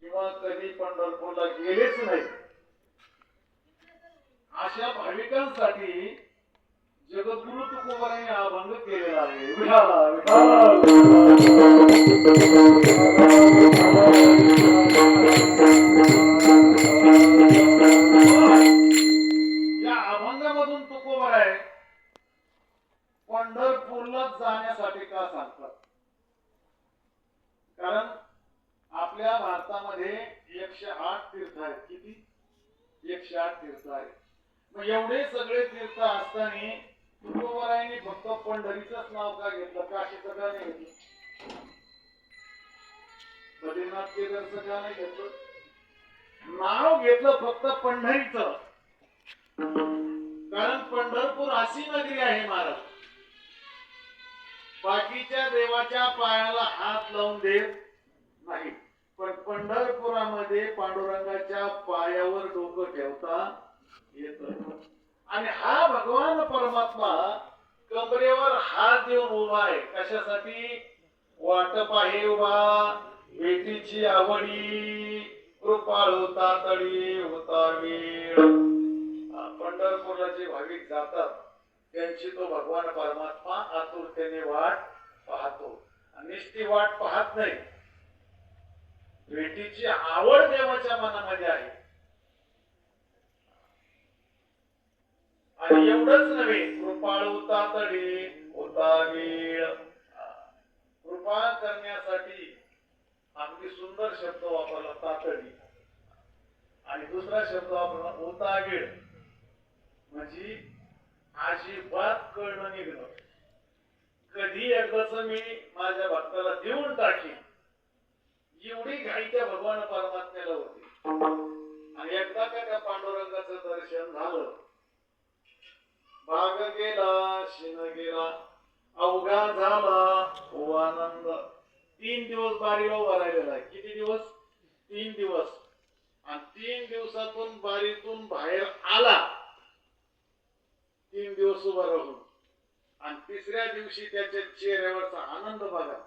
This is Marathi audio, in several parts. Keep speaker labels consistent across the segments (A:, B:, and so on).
A: किंवा कधी पंढरपूरला गेलेच नाही अशा भाविकांसाठी जगद्गुरु तुकोबारांनी अभंग केलेला आहे. विठाला या अभंगामधून तुकोबाराय पंढरपूरला जाण्यासाठी का सांगतात? कारण आपल्या भारतामध्ये 108 तीर्थ आहेत. किती? 108 तीर्थ आहेत. मग एवढे सगळे तीर्थ असताना तुकोबारायांनी फक्त पंढरीचंच नाव का घेतलं? काशीचं का नाही घेतलं? बद्रीनाथ केदारचं का नाही घेतलं? नाव घेतलं फक्त पंढरीचं. कारण पंढरपूर अशी नगरी आहे महाराज, बाकीच्या देवाच्या पायाला हात लावून देत नाही, पण पंढरपुरामध्ये पांडुरंगाच्या पायावर डोकं ठेवता येत. आणि हा भगवान परमात्मा कमरेवर हात देऊन उभा आहे. कशासाठी? वाटप आहे उभा भेटीची आवडी, कृपाळू तातडी होता वेळ. पंढरपूरला जे भाविक जातात त्यांची तो भगवान परमात्मा आतुरतेने वाट पाहतो. नुसती वाट पाहत नाही, भेटीची आवड देवाच्या मनामध्ये आहे. आणि एवढंच नव्हे, कृपाळू तातडी होता वेळ. कृपा करण्यासाठी अगदी सुंदर शब्द वापरला, तातडी. आणि दुसरा शब्द वापरला होता वेळ, म्हणजे अजिबात कळणं निघणं. कधी एकदाच मी माझ्या भक्ताला देऊन टाकीन एवढी घाई त्या भगवान परमात्म्याला होती. आणि एकदा का त्या पांडुरंगाचं दर्शन झालं, भाग गेला शिन गेला, अवघा झाला हो आनंद. 3 दिवस बारीला उभा राहिलेला आहे. किती दिवस? 3 दिवस. आणि 3 दिवसातून बारीतून बाहेर आला, 3 दिवस उभा राहून. आणि तिसऱ्या दिवशी त्याच्या चेहऱ्यावरचा आनंद बघा.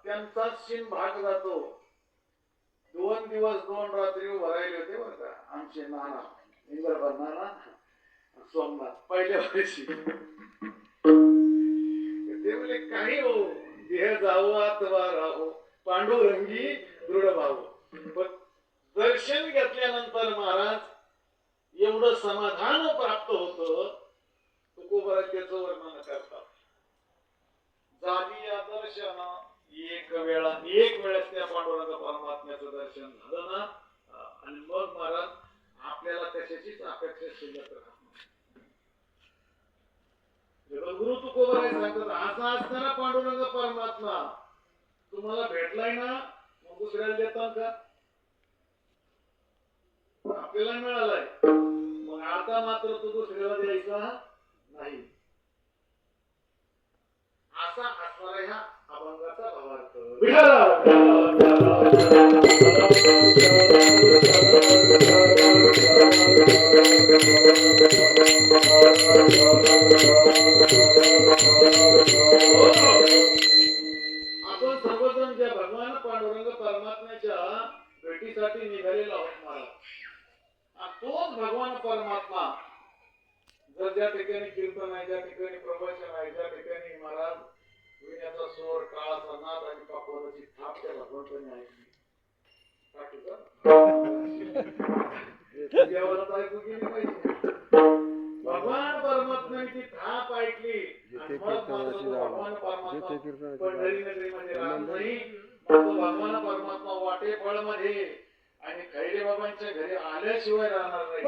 A: त्यांचा शिन भाग जातो. 2 दिवस 2 रात्री उभा राहिले होते बरं का आमचे नाना इंद्रभर नाना सोमनाथ पहिल्या वर्षी. ते बोले काही हो देह जावो अथवा राहो, पांडुरंगी दृढ भाव. पण दर्शन घेतल्यानंतर महाराज एवढं समाधान प्राप्त होतं, तुकोबारा त्याचं वर्णन करतात. झाली या दर्शन एक वेळेस त्या पांडुरंग परमात्म्याचं दर्शन झालं ना, आणि मग महाराज आपल्याला कशाचीच अपेक्षा शिल्लक राहत नाही. जगद्गुरु तुकोबाराय सांगतात, असा असताना पांडुरंग परमात्मा तुम्हाला भेटलाय ना, मग दुसऱ्याला देता का? आपल्याला मिळालाय, मग आता मात्र तो दुसऱ्याला द्यायचा नाही. असा असणारा ह्या अभंगाचा भावार्थ. आपण सर्वजण ज्या भगवान पांडुरंग परमात्म्याच्या भेटीसाठी निघालेला आहोत महाराज, तोच भगवान परमात्मा जर ज्या ठिकाणी कीर्तन आहे, ज्या ठिकाणी प्रवचन आहे, ज्या ठिकाणी महाराज विण्याचा स्वर, काळाचा नाद आणि पापवाची थाप त्या भगवंताने ऐकली, ऐकू गेली पाहिजे. भगवान परमात्म्याने ती थाप ऐकली आणि मग मात्र भगवान परमात्मा पंढरी नगरीमध्ये राहत नाही, भगवान परमात्मा वाटेफळ मध्ये आणि खैरे बाबांच्या घरी आल्याशिवाय राहणार नाही.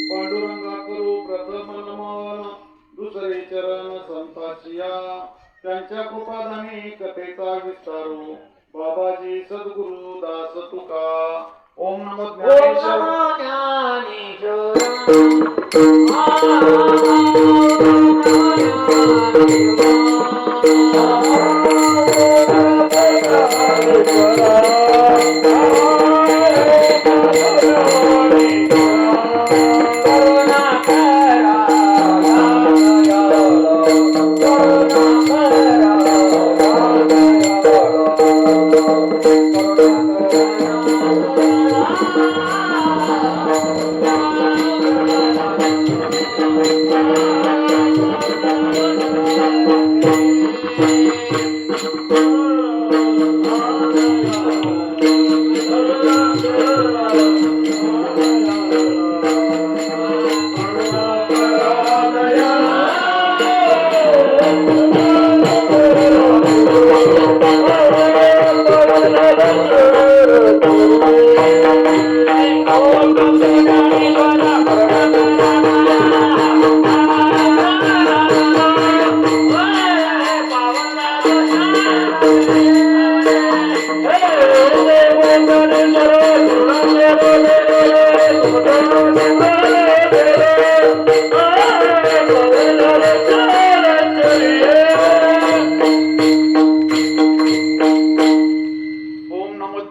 A: पांडुरंगा करू प्रथम नमन दुसरे चरण संताचिया त्यांच्या कृपादानी कथेचा विस्तारू बाबाजी सद्गुरु दास तुका ओम नमो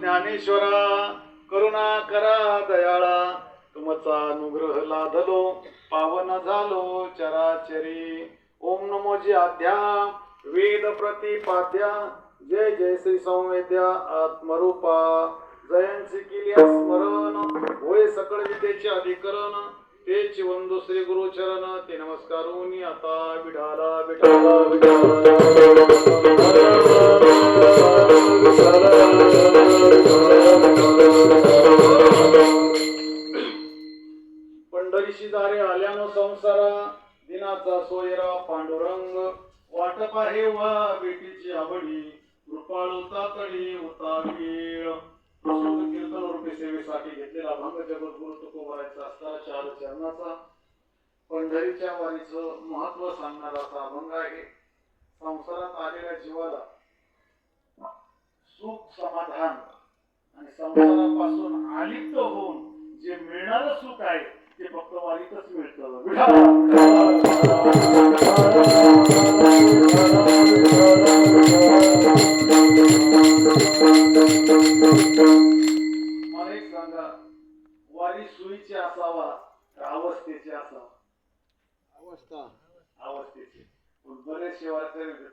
A: ज्ञानेश्वरा करुणा करा दयाळा तुमचा अनुग्रह लादलो पावन झालो चराचरी ओम नमो जी आद्या वेद प्रतिपाद्या जय जय श्री संवेद्या आत्मरूपा जयंती केली स्मरण होय सकळ विद्येचे अधिकरण तेच वंदू श्री गुरुचरण ते नमस्कारुनी आता विठाला विठाला पंढरीशी दारे आल्यानो संसारा दिनाचा सोयरा पांडुरंग वाट पाहे वा बेटीची आवडी कृपाळू तातडी होता वेळ कीर्तन रूपी सेवेसाठी घेतलेला भंग जगद्गुरु तुकोबारायचा असता चार चरणाचा पंढरीच्या वारीचं महत्व सांगणारा असा अभंग आहे. संसारात आलेल्या जीवाला सुख समाधान आणि संसारापासून अलिप्त होऊन जे मिळणारं सुख आहे ते फक्त वारीतच मिळतं. मला एक सांगा, वारी सुईची असावा का अवस्थेची असावा? अवस्थेची. बरेच शिवाय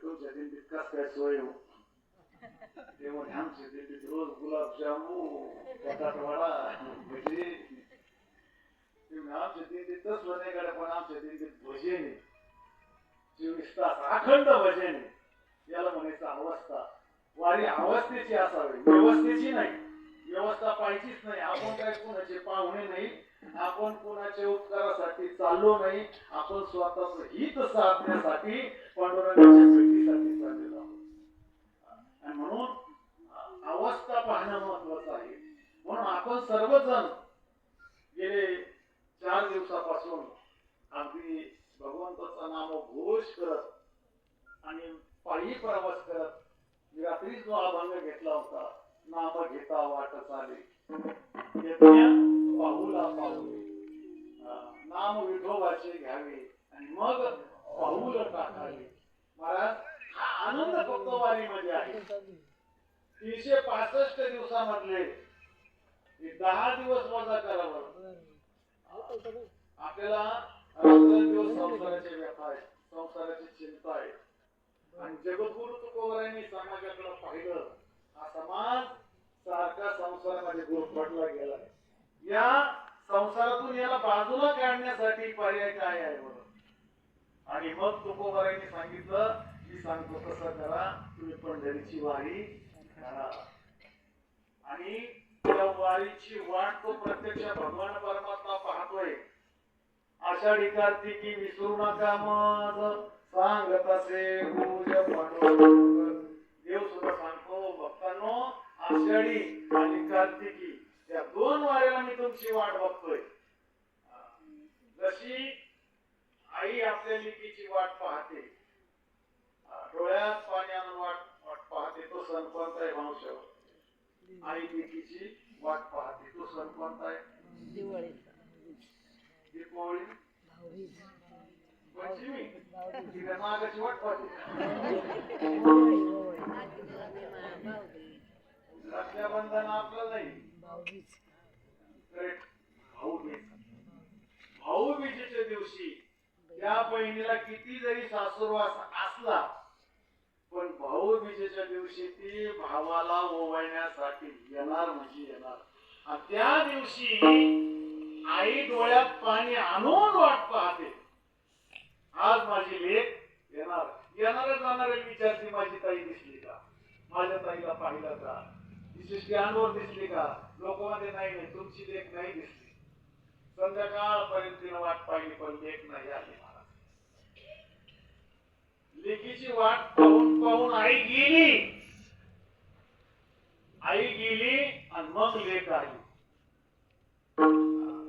A: तुमच्या दिंडीत कस काय सोय हो तेव्हा आमच्या दिंडीत रोज गुलाबजामू बटाटवडा भजी आमच्या दिंडीत तसलं नाही गाड्या पण आमच्या दिंडीत भजन 24 तास अखंड भजन याला म्हणायचं अवस्था. वारी अवस्थेची असावी, व्यवस्थेची नाही. व्यवस्था पाहिजेच नाही. आपण काय कोणाचे पाहुणे नाही, आपण कोणाच्या उपकारासाठी चाललो नाही, आपण स्वतःच हित साधण्यासाठी पांडुरंगाच्या भेटीसाठी चाललेलो आहोत. आणि म्हणून अवस्था पाहणं महत्वाचं आहे. म्हणून आपण सर्वजण गेले 4 दिवसापासून अगदी भगवंताचा नाम घोष करत आणि पायी प्रवास करत मी रात्रीच जो अभंग घेतला होता, नाम घेता वाट चाले यज्ञ पाहुला पाहुले, नाम विठोबाचे घ्यावे आणि मग पाऊल टाकावे. महाराज हा आनंद फक्त वारीमध्ये आहे. 365 दिवसामधले 10 दिवस वजा करावं. आपल्याला रात्रंदिवस संसाराची व्यथा आहे, संसाराची चिंता आहे. आणि जगद्गुरु तुकोबारायांनी समाजाकडे पाहिलं, हा समाज सारखा संसारामध्ये गुरफटला गेला. या संसारातून याला बाजूला काढण्यासाठी पर्याय काय आहे बरं? आणि मग तुकोबारायांनी सांगितलं, मी सांगतो तसं करा, तुम्ही पंढरीची वारी करा. आणि त्या वारीची वाट तो प्रत्यक्ष भगवान परमात्मा पाहतोय. आषाढी कार्तिकी विसरू नका मज सांगत असे पूज पांडुरंग. देव सुद्धा सांगतो, भक्तांनो आषाढी आणि कार्तिकी या 2 वाऱ्याला मी तुमची वाट बघतोय. जशी आई आपल्या लेकीची वाट पाहते, डोळ्यात पाणी आणून वाट पाहते, तो सण कोणता आहे मावश? आई लेकीची वाट पाहते, तो सण कोणता आहे? दिवाळी, दीपावली, पंचमी, तिला नागाची वाट पाहते. रक्षाबंधन आपलं नाही, भाऊबीजेच्या दिवशी त्या बहिणीला किती जरी सासूरवास असला, पण भाऊबीजेच्या दिवशी ती भावाला ओवाळण्यासाठी येणार म्हणजे येणार. आणि त्या दिवशी आई डोळ्यात पाणी आणून वाट पाहते, आज माझी लेक येणार. येणारच जाणार विचारते, माझी ताई दिसली का, माझ्या ताईला पाहिलं का, तिची स्टँडवर दिसली का, लोकांमध्ये नाही, तुमची लेक नाही दिसली. संध्याकाळपर्यंत तिने वाट पाहिली, पण लेक नाही आली. लेकीची वाट पाहून पाहून आई गेली आणि मग लेक आली.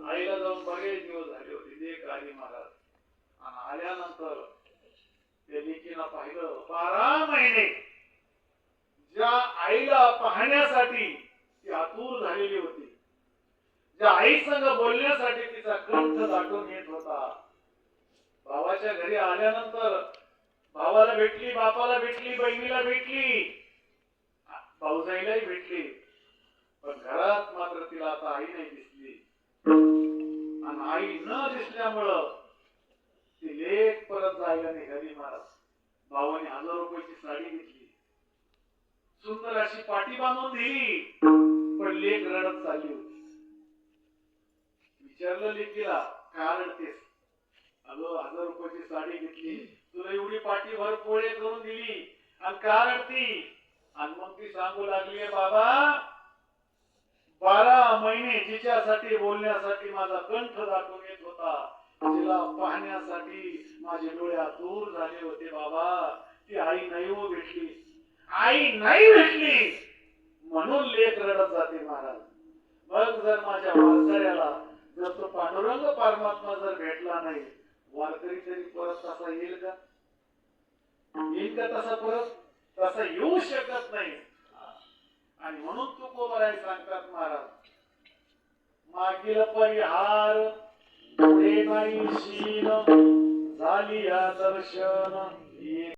A: आईला जाऊन बरेच दिवस झाले होते, लेक आली महाराज. आणि आल्यानंतर त्या लेकीला पाहिलं. 12 महिने ज्या आईला पाहण्यासाठी ती आतुर झालेली होती, ज्या आई संग बोलण्यासाठी तिचा कंठ दाटून येत होता, भावाच्या घरी आल्यानंतर भावाला भेटली, बापाला भेटली, बहिणीला भेटली, भाऊजाईलाही भेटली, पण घरात मात्र तिला आता आई नाही दिसली. आणि आई न दिसल्यामुळं ती लेक परत जायला निघाली महाराज. भावाने 1000 रुपयाची साडी घेतली, सुंदर अशी पाटी बांधून दिली, पण लेक रडत चालली होती. विचारलं लेकीला, का रडतेस? अगं 1000 रुपयाची साडी घेतली, तुला एवढी पाठी भर पोळे करून दिली, आणि का रडती? आणि मग ती सांगू लागली, बाबा 12 महिने जिच्यासाठी बोलण्यासाठी माझा कंठ दाटून येत होता, तिला पाहण्यासाठी माझे डोळे आतुर झाले होते बाबा, ती आई नाही भेटली, आई नाही भेटली म्हणून लेक रडत जाते महाराज. मग जर माझ्या वारकऱ्याला जर तो पांडुरंग परमात्मा जर भेटला नाही, वारकरी तरी परत तसा येईल का? येईल का तसा परत? तसा येऊ शकत नाही. आणि म्हणून तुकोबाराय सांगतात महाराज, मागील परिहार पुढे नाही शीन, झाली या दर्शन